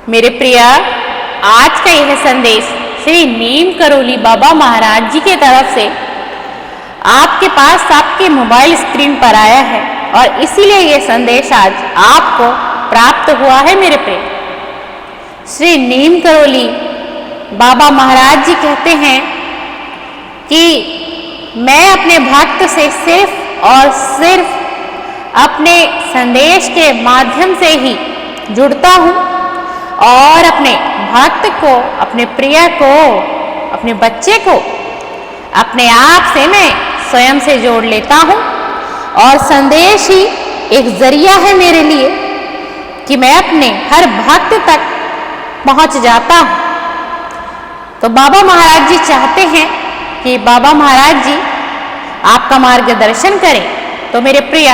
मेरे प्रिय, आज का यह संदेश श्री नीम करोली बाबा महाराज जी की तरफ से आपके पास आपके मोबाइल स्क्रीन पर आया है और इसीलिए यह संदेश आज आपको प्राप्त हुआ है। मेरे प्रिय, श्री नीम करोली बाबा महाराज जी कहते हैं कि मैं अपने भक्त से सिर्फ और सिर्फ अपने संदेश के माध्यम से ही जुड़ता हूँ और अपने भक्त को, अपने प्रिय को, अपने बच्चे को अपने आप से मैं स्वयं से जोड़ लेता हूँ और संदेश ही एक जरिया है मेरे लिए कि मैं अपने हर भक्त तक पहुँच जाता हूँ। तो बाबा महाराज जी चाहते हैं कि बाबा महाराज जी आपका मार्गदर्शन करें। तो मेरे प्रिय,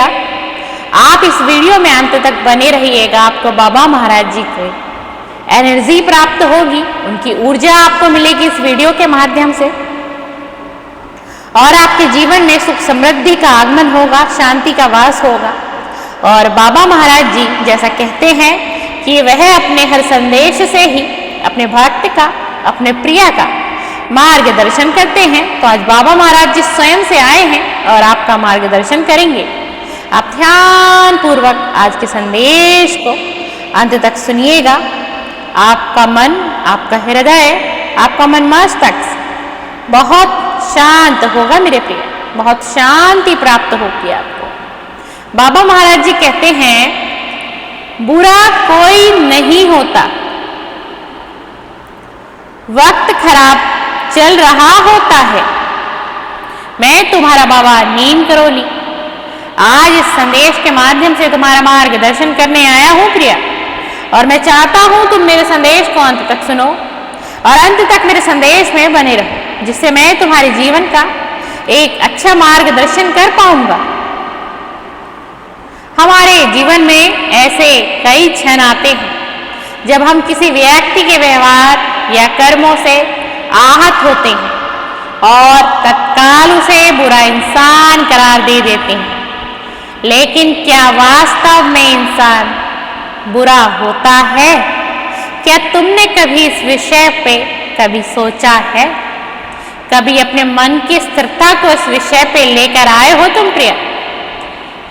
आप इस वीडियो में अंत तक बने रहिएगा। आपको बाबा महाराज जी को एनर्जी प्राप्त होगी, उनकी ऊर्जा आपको मिलेगी इस वीडियो के माध्यम से और आपके जीवन में सुख समृद्धि का आगमन होगा, शांति का वास होगा। और बाबा महाराज जी जैसा कहते हैं कि वह अपने हर संदेश से ही अपने भक्त का, अपने प्रिय का मार्गदर्शन करते हैं। तो आज बाबा महाराज जी स्वयं से आए हैं और आपका मार्गदर्शन करेंगे। आप ध्यान पूर्वक आज के संदेश को अंत तक सुनिएगा। आपका मन, आपका हृदय, आपका मन मस्तक बहुत शांत होगा मेरे प्रिय, बहुत शांति प्राप्त होगी आपको। बाबा महाराज जी कहते हैं, बुरा कोई नहीं होता, वक्त खराब चल रहा होता है। मैं तुम्हारा बाबा नीम करोली आज इस संदेश के माध्यम से तुम्हारा मार्गदर्शन करने आया हूँ प्रिया, और मैं चाहता हूँ तुम मेरे संदेश को अंत तक सुनो और अंत तक मेरे संदेश में बने रहो, जिससे मैं तुम्हारे जीवन का एक अच्छा मार्गदर्शन कर पाऊंगा। हमारे जीवन में ऐसे कई क्षण आते हैं जब हम किसी व्यक्ति के व्यवहार या कर्मों से आहत होते हैं और तत्काल उसे बुरा इंसान करार दे देते हैं। लेकिन क्या वास्तव में इंसान बुरा होता है? क्या तुमने कभी इस विषय पे कभी सोचा है? कभी अपने मन की स्थिरता को इस विषय पे लेकर आए हो तुम प्रिय?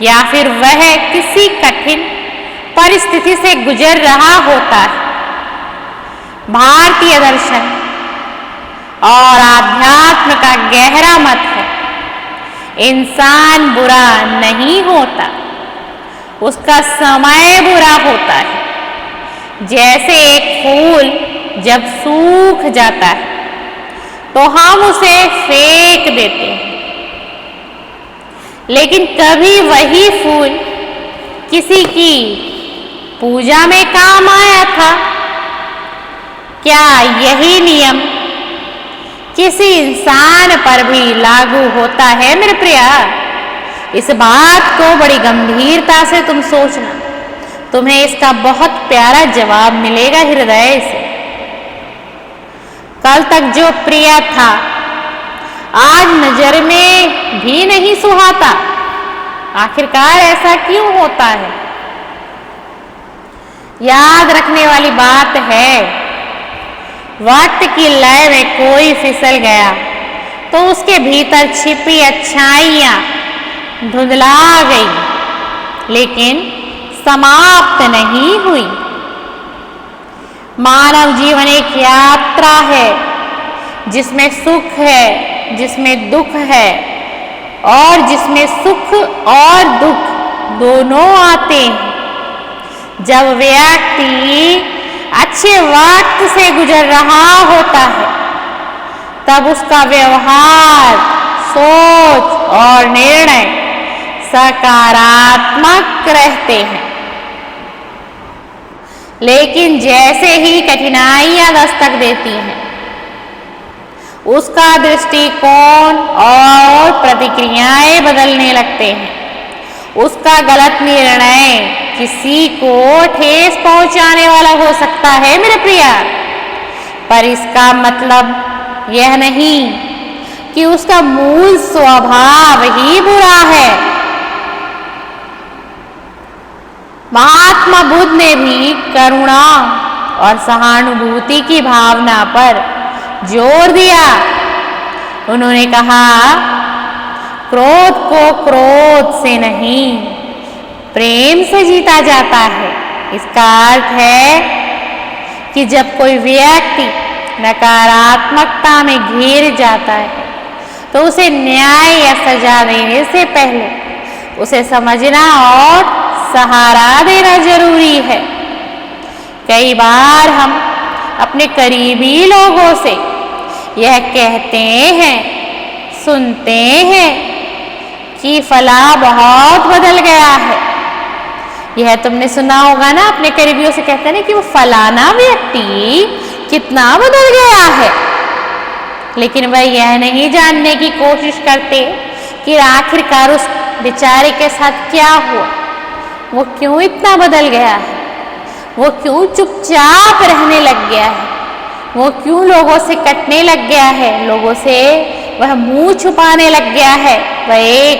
या फिर वह किसी कठिन परिस्थिति से गुजर रहा होता है? भारतीय दर्शन और आध्यात्म का गहरा मत है, इंसान बुरा नहीं होता, उसका समय बुरा होता है। जैसे एक फूल जब सूख जाता है तो हम उसे फेंक देते हैं, लेकिन कभी वही फूल किसी की पूजा में काम आया था? क्या यही नियम किसी इंसान पर भी लागू होता है मेरे प्रिया? इस बात को बड़ी गंभीरता से तुम सोचना, तुम्हें इसका बहुत प्यारा जवाब मिलेगा हृदय से। कल तक जो प्रिय था आज नजर में भी नहीं सुहाता। आखिरकार ऐसा क्यों होता है? याद रखने वाली बात है, वक्त की लय में कोई फिसल गया तो उसके भीतर छिपी अच्छाइयां धुंधला गई, लेकिन समाप्त नहीं हुई। मानव जीवन एक यात्रा है जिसमें सुख है, जिसमें दुख है और जिसमें सुख और दुख दोनों आते हैं। जब व्यक्ति अच्छे वक्त से गुजर रहा होता है तब उसका व्यवहार, सोच और निर्णय सकारात्मक रहते हैं। लेकिन जैसे ही कठिनाइयां दस्तक देती हैं, उसका दृष्टिकोण और प्रतिक्रियाएं बदलने लगते हैं। उसका गलत निर्णय किसी को ठेस पहुंचाने वाला हो सकता है मेरे प्रिय, पर इसका मतलब यह नहीं कि उसका मूल स्वभाव ही बुरा है। महात्मा बुद्ध ने भी करुणा और सहानुभूति की भावना पर जोर दिया। उन्होंने कहा, क्रोध को क्रोध से नहीं, प्रेम से जीता जाता है। इसका अर्थ है कि जब कोई व्यक्ति नकारात्मकता में घिर जाता है तो उसे न्याय या सजा देने से पहले उसे समझना और सहारा देना जरूरी है। कई बार हम अपने करीबी लोगों से यह कहते हैं, सुनते हैं कि फला बहुत बदल गया है। यह तुमने सुना होगा ना, अपने करीबियों से कहते हैं ना कि वो फलाना व्यक्ति कितना बदल गया है, लेकिन वह यह नहीं जानने की कोशिश करते कि आखिरकार उस बेचारे के साथ क्या हुआ, वो क्यों इतना बदल गया है, वो क्यों चुपचाप रहने लग गया है, वो क्यों लोगों से कटने लग गया है, लोगों से वह मुंह छुपाने लग गया है, वह एक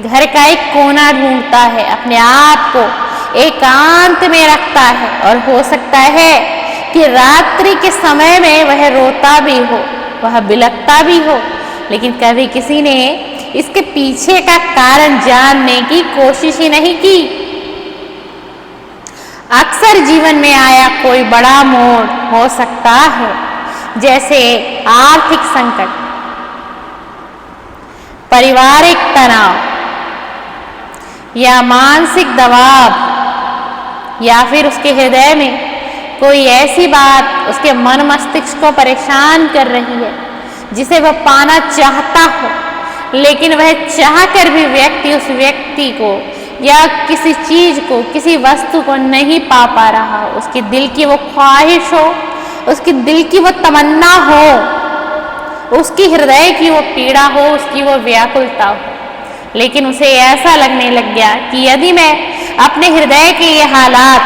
घर का एक कोना ढूंढता है, अपने आप को एकांत में रखता है। और हो सकता है कि रात्रि के समय में वह रोता भी हो, वह बिलखता भी हो, लेकिन कभी किसी ने इसके पीछे का कारण जानने की कोशिश ही नहीं की। अक्सर जीवन में आया कोई बड़ा मोड़ हो सकता है, जैसे आर्थिक संकट, पारिवारिक तनाव या मानसिक दबाव, या फिर उसके हृदय में कोई ऐसी बात उसके मन मस्तिष्क को परेशान कर रही है जिसे वह पाना चाहता हो, लेकिन वह चाहकर भी व्यक्ति उस व्यक्ति को या किसी चीज को, किसी वस्तु को नहीं पा रहा हो। उसके दिल की वो ख्वाहिश हो, उसके दिल की वो तमन्ना हो, उसकी हृदय की वो पीड़ा हो, उसकी वो व्याकुलता हो, लेकिन उसे ऐसा लगने लग गया कि यदि मैं अपने हृदय के ये हालात,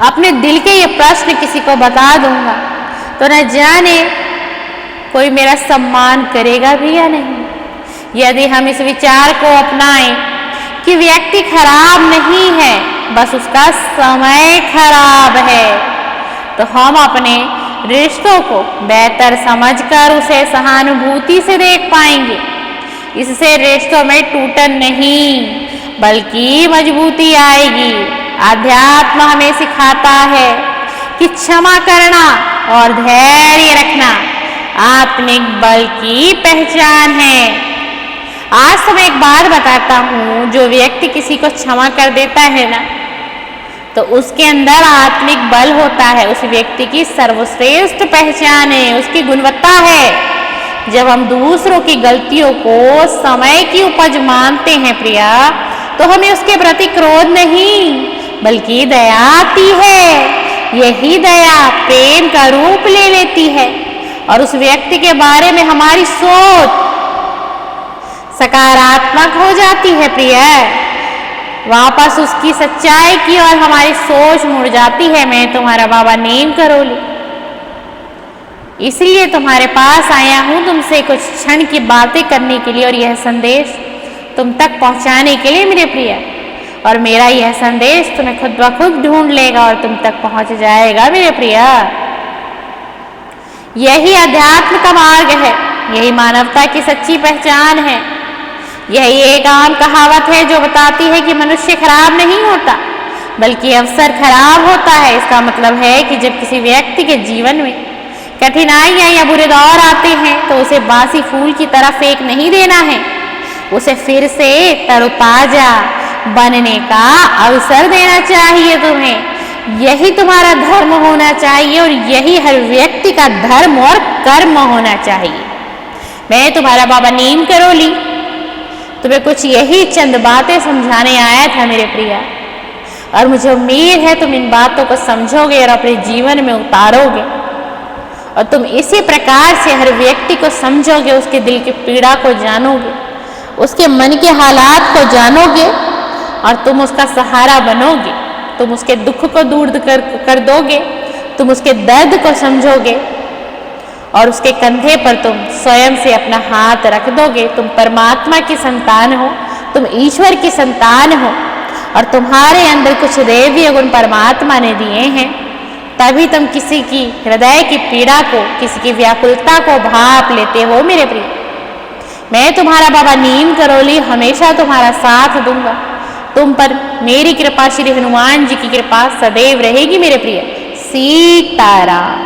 अपने दिल के ये प्रश्न किसी को बता दूंगा तो न जाने कोई मेरा सम्मान करेगा भी या नहीं। यदि हम इस विचार को अपनाएं कि व्यक्ति खराब नहीं है, बस उसका समय खराब है, तो हम अपने रिश्तों को बेहतर समझकर उसे सहानुभूति से देख पाएंगे। इससे रिश्तों में टूटन नहीं बल्कि मजबूती आएगी। आध्यात्म हमें सिखाता है कि क्षमा करना और धैर्य रखना आत्मिक बल की पहचान है। आज तो मैं एक बात बताता हूँ, जो व्यक्ति किसी को क्षमा कर देता है ना, तो उसके अंदर आत्मिक बल होता है, उस व्यक्ति की सर्वश्रेष्ठ पहचान है, उसकी गुणवत्ता है। जब हम दूसरों की गलतियों को समय की उपज मानते हैं प्रिया, तो हमें उसके प्रति क्रोध नहीं बल्कि दया आती है। यही दया प्रेम का रूप ले लेती है और उस व्यक्ति के बारे में हमारी सोच सकारात्मक हो जाती है प्रिया। वापस उसकी सच्चाई की और हमारी सोच मुड़ जाती है। मैं तुम्हारा बाबा नीम करोली, इसलिए तुम्हारे पास आया हूं तुमसे कुछ क्षण की बातें करने के लिए और यह संदेश तुम तक पहुंचाने के लिए मेरे प्रिय। और मेरा यह संदेश तुम्हें खुद ब खुद ढूंढ लेगा और तुम तक पहुंच जाएगा मेरे प्रिय। यही अध्यात्म का मार्ग है, यही मानवता की सच्ची पहचान है। यही एक आम कहावत है जो बताती है कि मनुष्य खराब नहीं होता बल्कि अवसर खराब होता है। इसका मतलब है कि जब किसी व्यक्ति के जीवन में कठिनाइयां या बुरे दौर आते हैं तो उसे बासी फूल की तरह फेंक नहीं देना है, उसे फिर से तरोताजा बनने का अवसर देना चाहिए तुम्हें। यही तुम्हारा धर्म होना चाहिए और यही हर व्यक्ति का धर्म और कर्म होना चाहिए। मैं तुम्हारा बाबा नीम करोली तुम्हें कुछ यही चंद बातें समझाने आया था मेरे प्रिया, और मुझे उम्मीद है तुम इन बातों को समझोगे और अपने जीवन में उतारोगे और तुम इसी प्रकार से हर व्यक्ति को समझोगे, उसके दिल की पीड़ा को जानोगे, उसके मन के हालात को जानोगे और तुम उसका सहारा बनोगे। तुम उसके दुख को दूर कर दोगे, तुम उसके दर्द को समझोगे और उसके कंधे पर तुम स्वयं से अपना हाथ रख दोगे। तुम परमात्मा की संतान हो, तुम ईश्वर की संतान हो और तुम्हारे अंदर कुछ दैवीय गुण परमात्मा ने दिए हैं, तभी तुम किसी की हृदय की पीड़ा को, किसी की व्याकुलता को भाप लेते हो मेरे प्रिय। मैं तुम्हारा बाबा नीम करोली हमेशा तुम्हारा साथ दूंगा। तुम पर मेरी कृपा, श्री हनुमान जी की कृपा सदैव रहेगी मेरे प्रिय। सीताराम।